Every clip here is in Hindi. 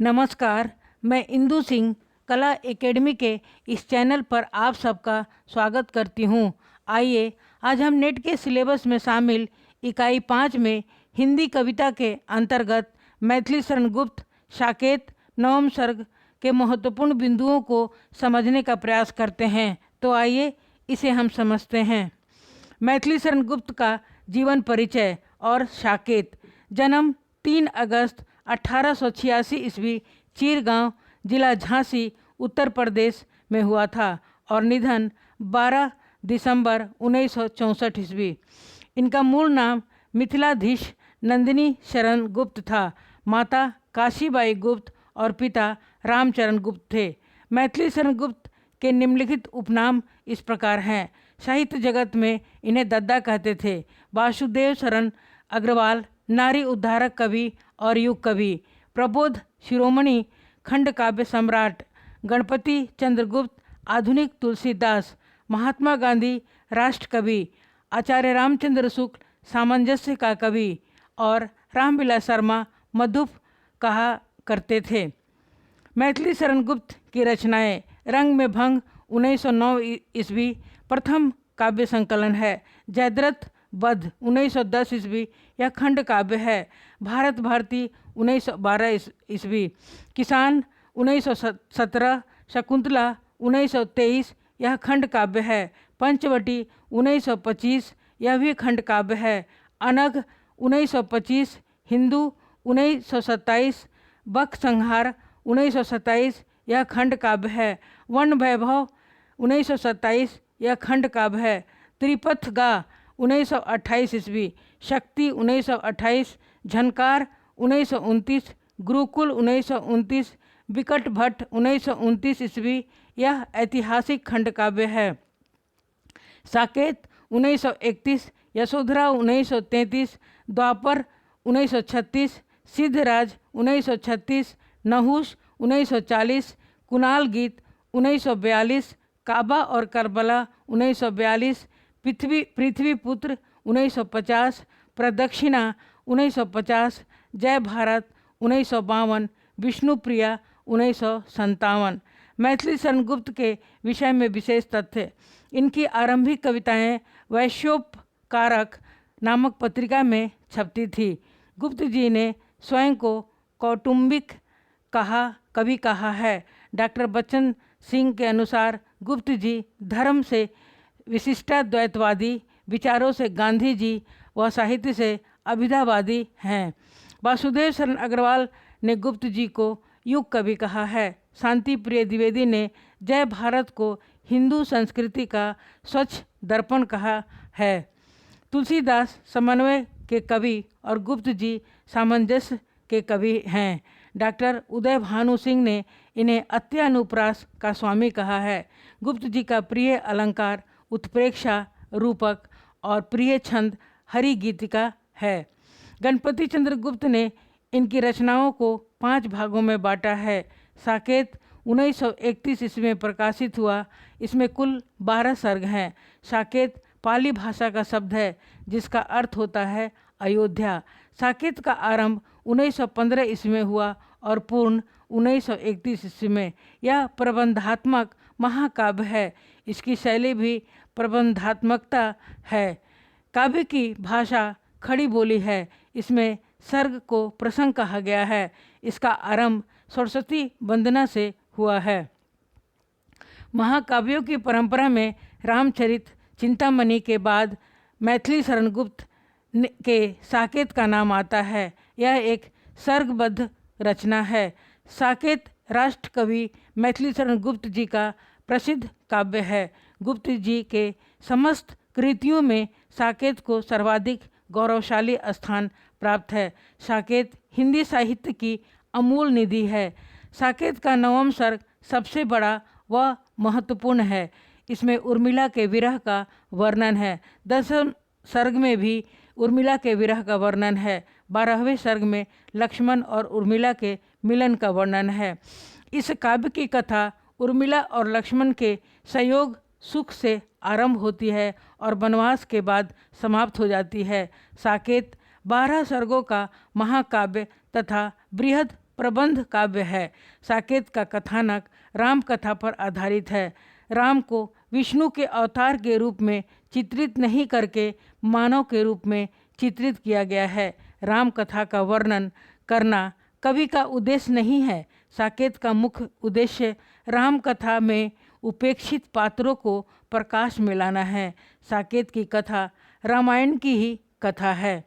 नमस्कार, मैं इंदु सिंह कला एकेडमी के इस चैनल पर आप सबका स्वागत करती हूँ। आइए आज हम नेट के सिलेबस में शामिल इकाई 5 में हिंदी कविता के अंतर्गत मैथिली शरण गुप्त साकेत नवम सर्ग के महत्वपूर्ण बिंदुओं को समझने का प्रयास करते हैं। तो आइए इसे हम समझते हैं। मैथिली शरण गुप्त का जीवन परिचय और साकेत। जन्म 3 अगस्त 1886 ईस्वी चीरगांव, जिला झांसी, उत्तर प्रदेश में हुआ था और निधन 12 दिसंबर 1964 ईस्वी। इनका मूल नाम मिथिलाधीश नंदिनी शरण गुप्त था। माता काशीबाई गुप्त और पिता रामचरण गुप्त थे। मैथिली शरण गुप्त के निम्नलिखित उपनाम इस प्रकार हैं। साहित्य जगत में इन्हें दद्दा कहते थे। वासुदेव शरण अग्रवाल नारी उद्धारक कवि और युग कवि। प्रबोध शिरोमणि खंड काव्य सम्राट। गणपति चंद्रगुप्त आधुनिक तुलसीदास। महात्मा गांधी राष्ट्र कवि। आचार्य रामचंद्र शुक्ल सामंजस्य का कवि और रामविलास शर्मा मधुप कहा करते थे। मैथिली शरण गुप्त की रचनाएं। रंग में भंग 1909 ईस्वी प्रथम काव्य संकलन है। जयद्रथ वध 1910 ईस्वी यह खंड काव्य है। भारत भारती 1912 ईस्वी। किसान 1917। शकुंतला 1923 यह खंड काव्य है। पंचवटी 1925 यह भी खंड काव्य है। अनघ 1925। हिंदू 1927। बक संहार 1927 यह खंड काव्य है। वन वैभव 1927 यह खंड काव्य है। त्रिपथ गा 1928 ईस्वी। शक्ति 1928। झनकार 1929। गुरुकुल 1929। विकट भट्ट 1929 ईस्वी यह ऐतिहासिक खंड काव्य है। साकेत 1931। यशोधरा 1933। द्वापर 1936। सिद्धराज 1936। नहुष 1940। कुणाल गीत 1942। काबा और करबला 1942। पृथ्वीपुत्र 1950। प्रदक्षिणा 1950। जय भारत 1952। विष्णुप्रिया 1957। मैथिली शरण गुप्त के विषय में विशेष तथ्य। इनकी आरंभिक कविताएं वैश्योपकारक नामक पत्रिका में छपती थी। गुप्त जी ने स्वयं को कौटुंबिक कवि कहा है। डॉक्टर बच्चन सिंह के अनुसार गुप्त जी धर्म से विशिष्टाद्वैतवादी विचारों से गांधी जी व साहित्य से अभिधावादी हैं। वासुदेव शरण अग्रवाल ने गुप्त जी को युग कवि कहा है। शांति प्रिय द्विवेदी ने जय भारत को हिंदू संस्कृति का स्वच्छ दर्पण कहा है। तुलसीदास समन्वय के कवि और गुप्त जी सामंजस्य के कवि हैं। डॉक्टर उदय भानु सिंह ने इन्हें अत्यानुप्रास का स्वामी कहा है। गुप्त जी का प्रिय अलंकार उत्प्रेक्षा रूपक और प्रिय छंद हरि गीतिका है। गणपति चंद्र गुप्त ने इनकी रचनाओं को 5 भागों में बांटा है। साकेत 1931 ईस्वी में प्रकाशित हुआ। इसमें कुल 12 सर्ग हैं। साकेत पाली भाषा का शब्द है जिसका अर्थ होता है अयोध्या। साकेत का आरंभ 1915 ईस्वी में हुआ और पूर्ण 1931 ईस्वी में। यह प्रबंधात्मक महाकाव्य है। इसकी शैली भी प्रबंधात्मकता है। काव्य की भाषा खड़ी बोली है। इसमें सर्ग को प्रसंग कहा गया है। इसका आरंभ सरस्वती वंदना से हुआ है। महाकाव्यों की परंपरा में रामचरित चिंतामणि के बाद मैथिली शरण गुप्त के साकेत का नाम आता है। यह एक सर्गबद्ध रचना है। साकेत राष्ट्र कवि मैथिली शरण गुप्त जी का प्रसिद्ध काव्य है। गुप्त जी के समस्त कृतियों में साकेत को सर्वाधिक गौरवशाली स्थान प्राप्त है। साकेत हिंदी साहित्य की अमूल निधि है। साकेत का 9वां सर्ग सबसे बड़ा व महत्वपूर्ण है। इसमें उर्मिला के विरह का वर्णन है। 10वें सर्ग में भी उर्मिला के विरह का वर्णन है। 12वें सर्ग में लक्ष्मण और उर्मिला के मिलन का वर्णन है। इस काव्य की कथा उर्मिला और लक्ष्मण के संयोग सुख से आरंभ होती है और वनवास के बाद समाप्त हो जाती है। साकेत 12 सर्गों का महाकाव्य तथा बृहद प्रबंध काव्य है। साकेत का कथानक राम कथा पर आधारित है। राम को विष्णु के अवतार के रूप में चित्रित नहीं करके मानव के रूप में चित्रित किया गया है। राम कथा का वर्णन करना कवि का उद्देश्य नहीं है। साकेत का मुख्य उद्देश्य राम कथा में उपेक्षित पात्रों को प्रकाश में लाना है। साकेत की कथा रामायण की ही कथा है।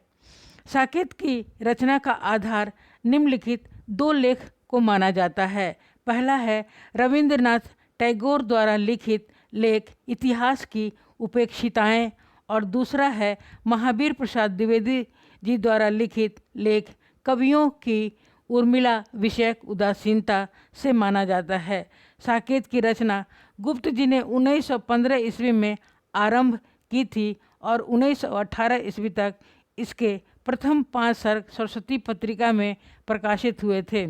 साकेत की रचना का आधार निम्नलिखित दो लेख को माना जाता है। पहला है रविंद्रनाथ टैगोर द्वारा लिखित लेख इतिहास की उपेक्षिताएं, और दूसरा है महावीर प्रसाद द्विवेदी जी द्वारा लिखित लेख कवियों की उर्मिला विषयक उदासीनता से माना जाता है। साकेत की रचना गुप्त जी ने 1915 ईस्वी में आरंभ की थी और 1918 ईस्वी तक इसके प्रथम 5 सर्ग सरस्वती पत्रिका में प्रकाशित हुए थे।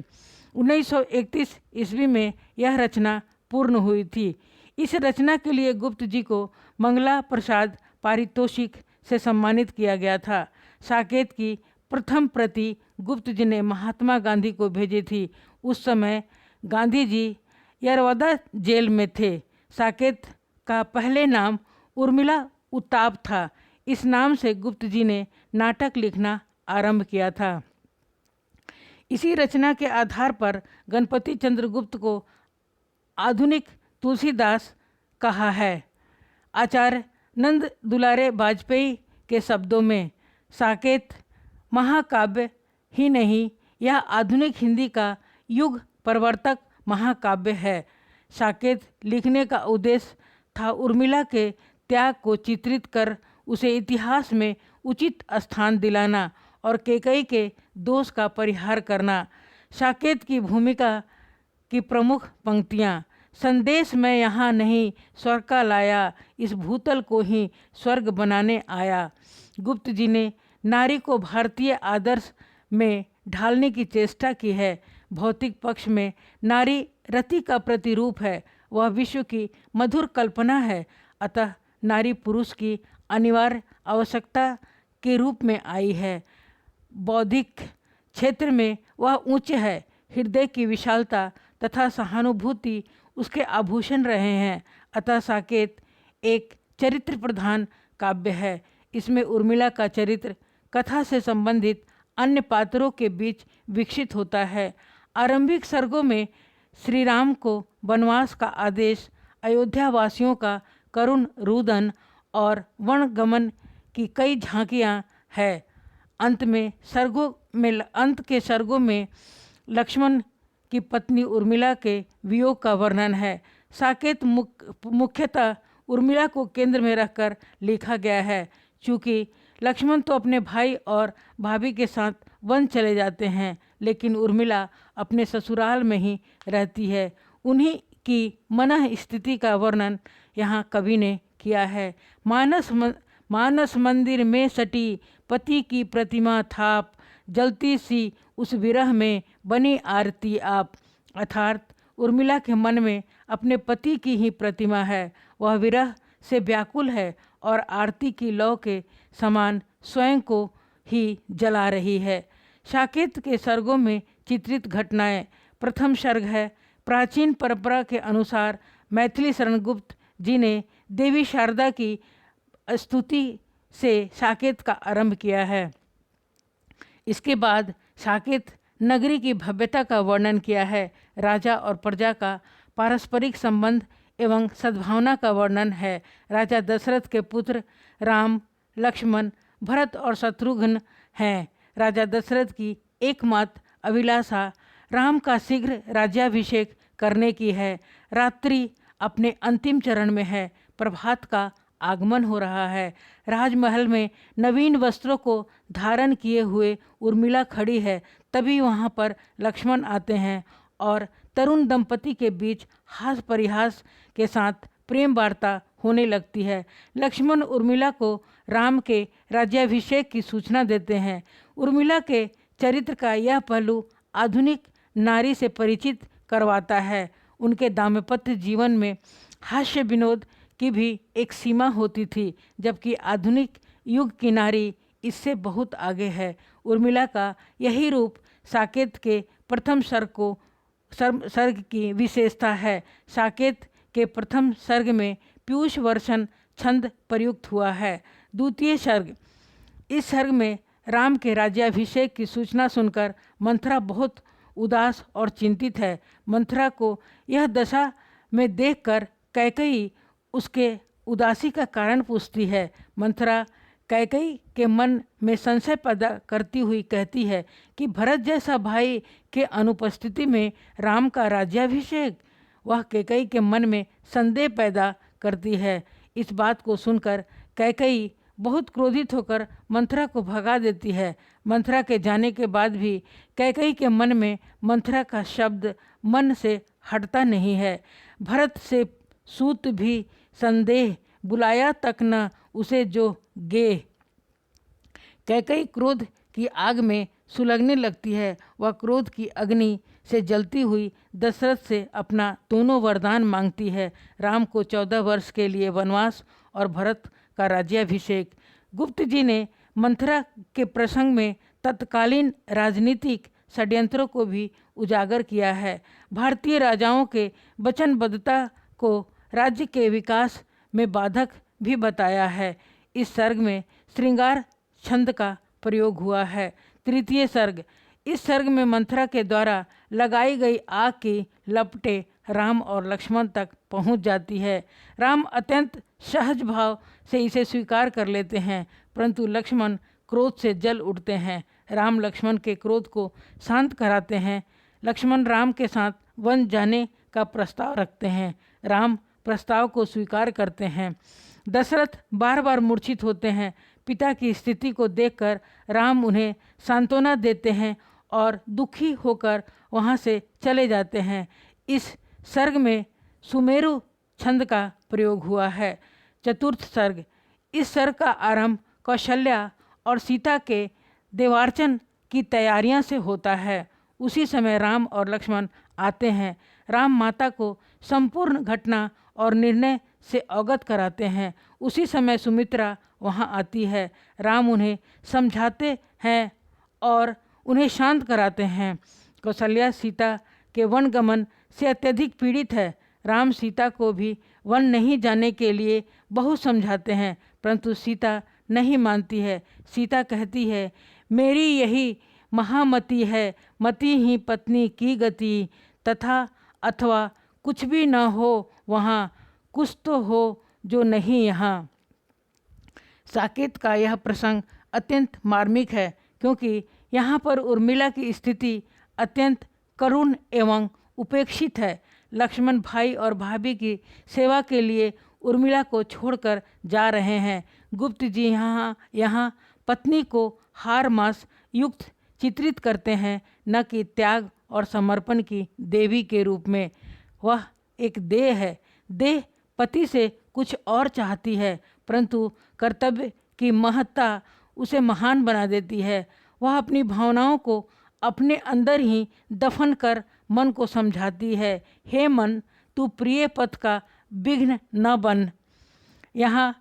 1931 ईस्वी में यह रचना पूर्ण हुई थी। इस रचना के लिए गुप्त जी को मंगला प्रसाद पारितोषिक से सम्मानित किया गया था। साकेत की प्रथम प्रति गुप्त जी ने महात्मा गांधी को भेजी थी। उस समय गांधी जी यरवदा जेल में थे। साकेत का पहले नाम उर्मिला उताप था। इस नाम से गुप्त जी ने नाटक लिखना आरंभ किया था। इसी रचना के आधार पर गणपति चंद्र गुप्त को आधुनिक तुलसीदास कहा है। आचार्य नंद दुलारे वाजपेयी के शब्दों में साकेत महाकाव्य ही नहीं, यह आधुनिक हिंदी का युग प्रवर्तक महाकाव्य है। साकेत लिखने का उद्देश्य था उर्मिला के त्याग को चित्रित कर उसे इतिहास में उचित स्थान दिलाना और कैकेयी के दोष का परिहार करना। साकेत की भूमिका की प्रमुख पंक्तियाँ: संदेश मैं यहाँ नहीं स्वर्ग का लाया, इस भूतल को ही स्वर्ग बनाने आया। गुप्त जी ने नारी को भारतीय आदर्श में ढालने की चेष्टा की है। भौतिक पक्ष में नारी रति का प्रतिरूप है, वह विश्व की मधुर कल्पना है, अतः नारी पुरुष की अनिवार्य आवश्यकता के रूप में आई है। बौद्धिक क्षेत्र में वह उच्च है, हृदय की विशालता तथा सहानुभूति उसके आभूषण रहे हैं, अतः साकेत एक चरित्र प्रधान काव्य है। इसमें उर्मिला का चरित्र कथा से संबंधित अन्य पात्रों के बीच विकसित होता है। आरंभिक सर्गों में श्री राम को वनवास का आदेश, अयोध्या वासियों का करुण रुदन और वनगमन की कई झांकियाँ हैं। अंत के सर्गों में लक्ष्मण की पत्नी उर्मिला के वियोग का वर्णन है। साकेत मुख्यतः उर्मिला को केंद्र में रखकर लिखा गया है। चूँकि लक्ष्मण तो अपने भाई और भाभी के साथ वन चले जाते हैं, लेकिन उर्मिला अपने ससुराल में ही रहती है। उन्हीं की मनः स्थिति का वर्णन यहाँ कवि ने किया है। मानस मंदिर में सटी पति की प्रतिमा थाप, जलती सी उस विरह में बनी आरती आप। अर्थात उर्मिला के मन में अपने पति की ही प्रतिमा है, वह विरह से व्याकुल है और आरती की लौ के समान स्वयं को ही जला रही है। साकेत के सर्गों में चित्रित घटनाएं: प्रथम सर्ग है, प्राचीन परंपरा के अनुसार मैथिली शरण गुप्त जी ने देवी शारदा की स्तुति से साकेत का आरंभ किया है। इसके बाद साकेत नगरी की भव्यता का वर्णन किया है। राजा और प्रजा का पारस्परिक संबंध एवं सद्भावना का वर्णन है। राजा दशरथ के पुत्र राम, लक्ष्मण, भरत और शत्रुघ्न हैं। राजा दशरथ की एकमात्र अभिलाषा राम का शीघ्र राज्याभिषेक करने की है। रात्रि अपने अंतिम चरण में है, प्रभात का आगमन हो रहा है। राजमहल में नवीन वस्त्रों को धारण किए हुए उर्मिला खड़ी है। तभी वहाँ पर लक्ष्मण आते हैं और तरुण दंपति के बीच हास परिहास के साथ प्रेम वार्ता होने लगती है। लक्ष्मण उर्मिला को राम के राज्याभिषेक की सूचना देते हैं। उर्मिला के चरित्र का यह पहलू आधुनिक नारी से परिचित करवाता है। उनके दाम्पत्य जीवन में हास्य विनोद की भी एक सीमा होती थी, जबकि आधुनिक युग की नारी इससे बहुत आगे है। उर्मिला का यही रूप साकेत के प्रथम सर्ग की विशेषता है। साकेत के प्रथम सर्ग में पीयूष वर्षण छंद प्रयुक्त हुआ है। द्वितीय सर्ग, इस सर्ग में राम के राज्याभिषेक की सूचना सुनकर मंथरा बहुत उदास और चिंतित है। मंथरा को यह दशा में देखकर कैकेयी उसके उदासी का कारण पूछती है। मंथरा कैकेयी के मन में संशय पैदा करती हुई कहती है कि भरत जैसा भाई के अनुपस्थिति में राम का राज्याभिषेक, वह कैकेयी के मन में संदेह पैदा करती है। इस बात को सुनकर कैकेयी बहुत क्रोधित होकर मंथरा को भगा देती है। मंथरा के जाने के बाद भी कैकेयी के मन में मंथरा का शब्द मन से हटता नहीं है। भरत से सूत भी संदेह, बुलाया तक न उसे जो गे। कैकेयी क्रोध की आग में सुलगने लगती है। वह क्रोध की अग्नि से जलती हुई दशरथ से अपना दोनों वरदान मांगती है, राम को 14 वर्ष के लिए वनवास और भरत का राज्याभिषेक। गुप्त जी ने मंथरा के प्रसंग में तत्कालीन राजनीतिक षड्यंत्रों को भी उजागर किया है। भारतीय राजाओं के वचनबद्धता को राज्य के विकास में बाधक भी बताया है। इस सर्ग में श्रृंगार छंद का प्रयोग हुआ है। तृतीय सर्ग, इस सर्ग में मंथरा के द्वारा लगाई गई आग की लपटें राम और लक्ष्मण तक पहुंच जाती है। राम अत्यंत सहज भाव से इसे स्वीकार कर लेते हैं, परंतु लक्ष्मण क्रोध से जल उठते हैं। राम लक्ष्मण के क्रोध को शांत कराते हैं। लक्ष्मण राम के साथ वन जाने का प्रस्ताव रखते हैं। राम प्रस्ताव को स्वीकार करते हैं। दशरथ बार बार मूर्छित होते हैं। पिता की स्थिति को देखकर राम उन्हें सांत्वना देते हैं और दुखी होकर वहाँ से चले जाते हैं। इस सर्ग में सुमेरु छंद का प्रयोग हुआ है। चतुर्थ सर्ग, इस सर्ग का आरंभ कौशल्या और सीता के देवार्चन की तैयारियां से होता है। उसी समय राम और लक्ष्मण आते हैं। राम माता को संपूर्ण घटना और निर्णय से अवगत कराते हैं। उसी समय सुमित्रा वहां आती है। राम उन्हें समझाते हैं और उन्हें शांत कराते हैं। कौशल्या सीता के वनगमन से अत्यधिक पीड़ित है। राम सीता को भी वन नहीं जाने के लिए बहुत समझाते हैं, परंतु सीता नहीं मानती है। सीता कहती है, मेरी यही महामति है, मति ही पत्नी की गति, तथा अथवा कुछ भी न हो वहाँ, कुछ तो हो जो नहीं यहाँ। साकेत का यह प्रसंग अत्यंत मार्मिक है, क्योंकि यहाँ पर उर्मिला की स्थिति अत्यंत करुण एवं उपेक्षित है। लक्ष्मण भाई और भाभी की सेवा के लिए उर्मिला को छोड़कर जा रहे हैं। गुप्त जी यहाँ पत्नी को हार मास युक्त चित्रित करते हैं, न कि त्याग और समर्पण की देवी के रूप में। वह एक देह है। देह पति से कुछ और चाहती है, परंतु कर्तव्य की महत्ता उसे महान बना देती है। वह अपनी भावनाओं को अपने अंदर ही दफन कर मन को समझाती है, हे मन, तू प्रिय पथ का विघ्न न बन। यहाँ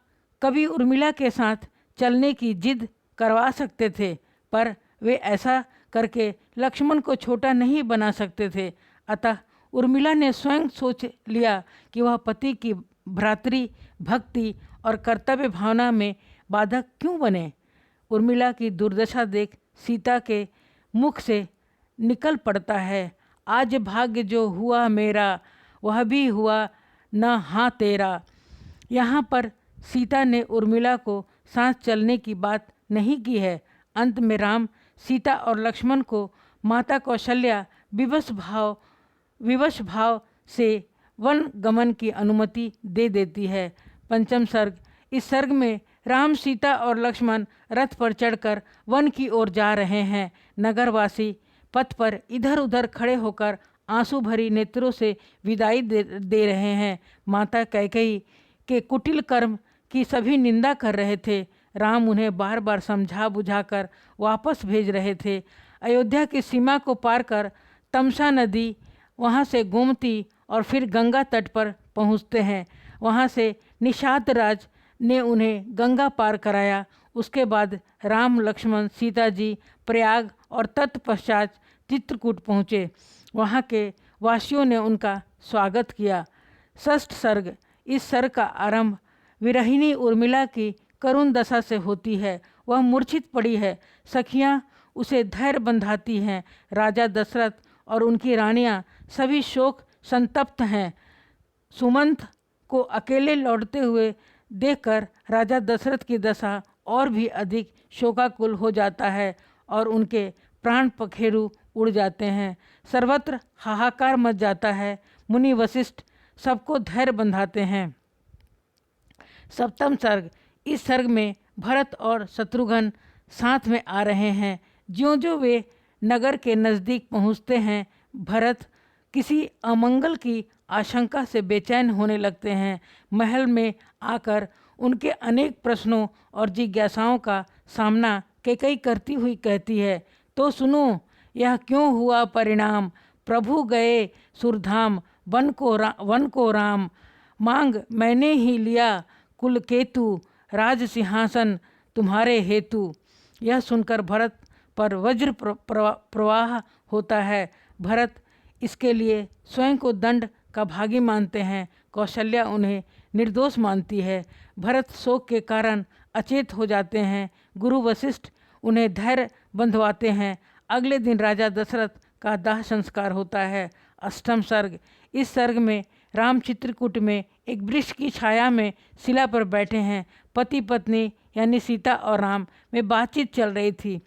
कवि उर्मिला के साथ चलने की जिद करवा सकते थे, पर वे ऐसा करके लक्ष्मण को छोटा नहीं बना सकते थे। अतः उर्मिला ने स्वयं सोच लिया कि वह पति की भ्रातृ भक्ति और कर्तव्य भावना में बाधक क्यों बने। उर्मिला की दुर्दशा देख सीता के मुख से निकल पड़ता है, आज भाग्य जो हुआ मेरा, वह भी हुआ न हाँ तेरा। यहाँ पर सीता ने उर्मिला को साथ चलने की बात नहीं की है। अंत में राम, सीता और लक्ष्मण को माता कौशल्या विवश भाव से वन गमन की अनुमति दे देती है। पंचम सर्ग, इस सर्ग में राम, सीता और लक्ष्मण रथ पर चढ़कर वन की ओर जा रहे हैं। नगरवासी पथ पर इधर उधर खड़े होकर आंसू भरी नेत्रों से विदाई दे रहे हैं। माता कैकेयी के कुटिल कर्म की सभी निंदा कर रहे थे। राम उन्हें बार बार समझा बुझाकर वापस भेज रहे थे। अयोध्या की सीमा को पार कर तमसा नदी, वहाँ से गोमती और फिर गंगा तट पर पहुँचते हैं। वहाँ से निषाद राज ने उन्हें गंगा पार कराया। उसके बाद राम लक्ष्मण सीता जी प्रयाग और तत्पश्चात चित्रकूट पहुँचे। वहाँ के वासियों ने उनका स्वागत किया। षष्ठ सर्ग। इस सर्ग का आरंभ विरहिणी उर्मिला की करुण दशा से होती है। वह मूर्छित पड़ी है। सखियाँ उसे धैर्य बंधाती हैं। राजा दशरथ और उनकी रानियाँ सभी शोक संतप्त हैं। सुमंत को अकेले लौटते हुए देखकर राजा दशरथ की दशा और भी अधिक शोकाकुल हो जाता है और उनके प्राण पखेरु उड़ जाते हैं। सर्वत्र हाहाकार मच जाता है। मुनि वशिष्ठ सबको धैर्य बंधाते हैं। सप्तम सर्ग। इस सर्ग में भरत और शत्रुघ्न साथ में आ रहे हैं। ज्यों ज्यों वे नगर के नज़दीक पहुँचते हैं, भरत किसी अमंगल की आशंका से बेचैन होने लगते हैं। महल में आकर उनके अनेक प्रश्नों और जिज्ञासाओं का सामना कैकेयी करती हुई कहती है, तो सुनो यह क्यों हुआ परिणाम। प्रभु गए सुरधाम, वन को राम, मांग मैंने ही लिया कुलकेतु, राज सिंहासन तुम्हारे हेतु। यह सुनकर भरत पर वज्र प्रवाह होता है। भरत इसके लिए स्वयं को दंड का भागी मानते हैं। कौशल्या उन्हें निर्दोष मानती है। भरत शोक के कारण अचेत हो जाते हैं। गुरु वशिष्ठ उन्हें धैर्य बंधवाते हैं। अगले दिन राजा दशरथ का दाह संस्कार होता है। अष्टम सर्ग। इस सर्ग में राम चित्रकूट में एक वृक्ष की छाया में शिला पर बैठे हैं। पति पत्नी यानी सीता और राम में बातचीत चल रही थी।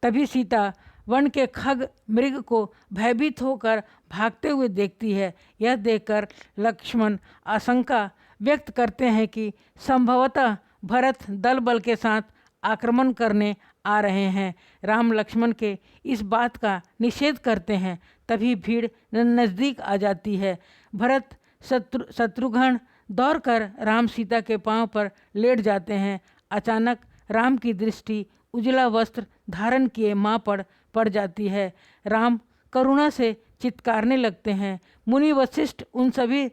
तभी सीता वन के खग मृग को भयभीत होकर भागते हुए देखती है। यह देखकर लक्ष्मण आशंका व्यक्त करते हैं कि संभवतः भरत दल बल के साथ आक्रमण करने आ रहे हैं। राम लक्ष्मण के इस बात का निषेध करते हैं। तभी भीड़ नज़दीक आ जाती है। भरत शत्रुघ्न दौड़कर राम सीता के पांव पर लेट जाते हैं। अचानक राम की दृष्टि उजला वस्त्र धारण किए माँ पर पड़ जाती है। राम करुणा से चित्कारने लगते हैं। मुनि वशिष्ठ उन सभी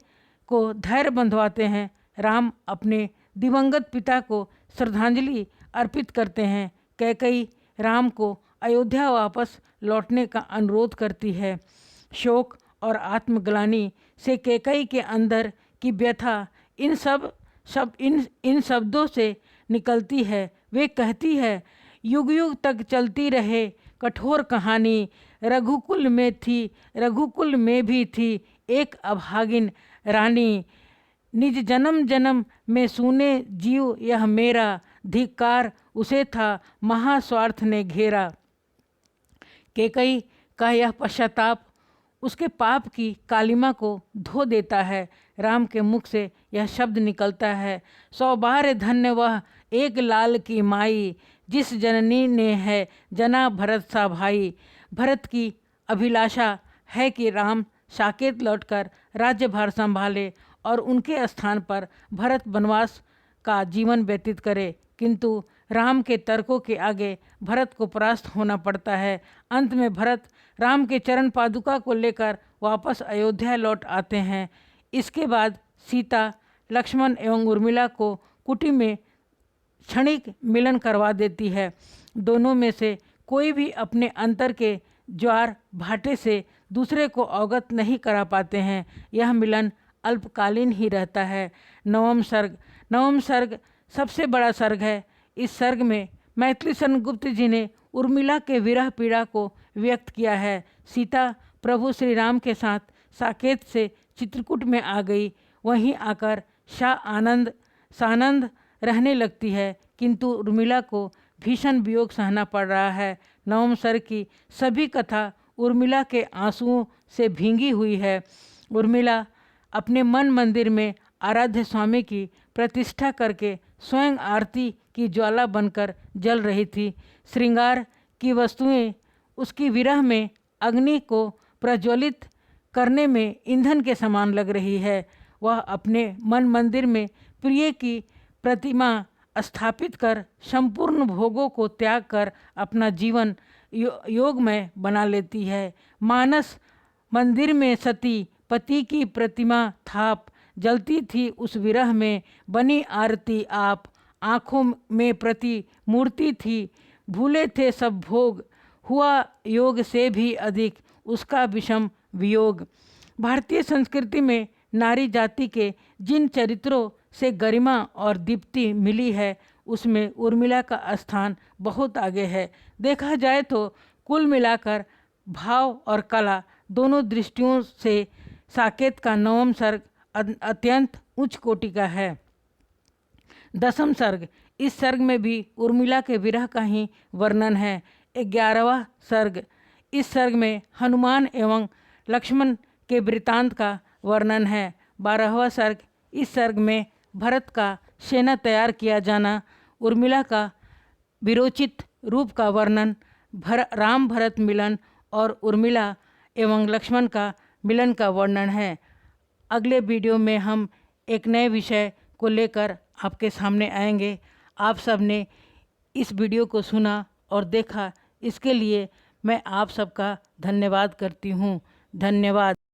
को धैर्य बंधवाते हैं। राम अपने दिवंगत पिता को श्रद्धांजलि अर्पित करते हैं। कैकेयी राम को अयोध्या वापस लौटने का अनुरोध करती है। शोक और आत्मग्लानि से कैकेयी के अंदर की व्यथा इन शब्दों से निकलती है। वे कहती है, युग युग तक चलती रहे कठोर कहानी, रघुकुल में भी थी एक अभागिन रानी। निज जन्म जन्म में सुने जीव यह मेरा, धिक्कार उसे था महास्वार्थ ने घेरा। कैकेयी का यह पश्चाताप उसके पाप की कालिमा को धो देता है। राम के मुख से यह शब्द निकलता है, सौभाग्य धन्य वह एक लाल की माई, जिस जननी ने है जना भरत सा भाई। भरत की अभिलाषा है कि राम साकेत लौटकर राज्यभार संभाले और उनके स्थान पर भरत वनवास का जीवन व्यतीत करे, किंतु राम के तर्कों के आगे भरत को परास्त होना पड़ता है। अंत में भरत राम के चरण पादुका को लेकर वापस अयोध्या लौट आते हैं। इसके बाद सीता लक्ष्मण एवं उर्मिला को कुटी में क्षणिक मिलन करवा देती है। दोनों में से कोई भी अपने अंतर के ज्वार भाटे से दूसरे को अवगत नहीं करा पाते हैं। यह मिलन अल्पकालीन ही रहता है। नवम सर्ग सबसे बड़ा सर्ग है। इस सर्ग में मैथिलीशरण गुप्त जी ने उर्मिला के विरह पीड़ा को व्यक्त किया है। सीता प्रभु श्री राम के साथ साकेत से चित्रकूट में आ गई। वहीं आकर सानंद रहने लगती है, किंतु उर्मिला को भीषण वियोग सहना पड़ रहा है। नवम सर्ग की सभी कथा उर्मिला के आंसुओं से भींगी हुई है। उर्मिला अपने मन मंदिर में आराध्य स्वामी की प्रतिष्ठा करके स्वयं आरती की ज्वाला बनकर जल रही थी। श्रृंगार की वस्तुएं उसकी विरह में अग्नि को प्रज्वलित करने में ईंधन के समान लग रही है। वह अपने मन मंदिर में प्रिय की प्रतिमा स्थापित कर संपूर्ण भोगों को त्याग कर अपना जीवन योगमय बना लेती है। मानस मंदिर में सती पति की प्रतिमा थाप जलती थी उस विरह में, बनी आरती आप आँखों में प्रतिमूर्ति थी, भूले थे सब भोग, हुआ योग से भी अधिक उसका विषम वियोग। भारतीय संस्कृति में नारी जाति के जिन चरित्रों से गरिमा और दीप्ति मिली है, उसमें उर्मिला का स्थान बहुत आगे है। देखा जाए तो कुल मिलाकर भाव और कला दोनों दृष्टियों से साकेत का 9वां सर्ग अत्यंत उच्च कोटि का है। 10वां सर्ग, इस सर्ग में भी उर्मिला के विरह का ही वर्णन है। 11वां सर्ग, इस सर्ग में हनुमान एवं लक्ष्मण के वृतांत का वर्णन है। 12वां सर्ग, इस सर्ग में भरत का सेना तैयार किया जाना, उर्मिला का विरोचित रूप का वर्णन, राम भरत मिलन और उर्मिला एवं लक्ष्मण का मिलन का वर्णन है। अगले वीडियो में हम एक नए विषय को लेकर आपके सामने आएंगे। आप सब ने इस वीडियो को सुना और देखा, इसके लिए मैं आप सबका धन्यवाद करती हूँ। धन्यवाद।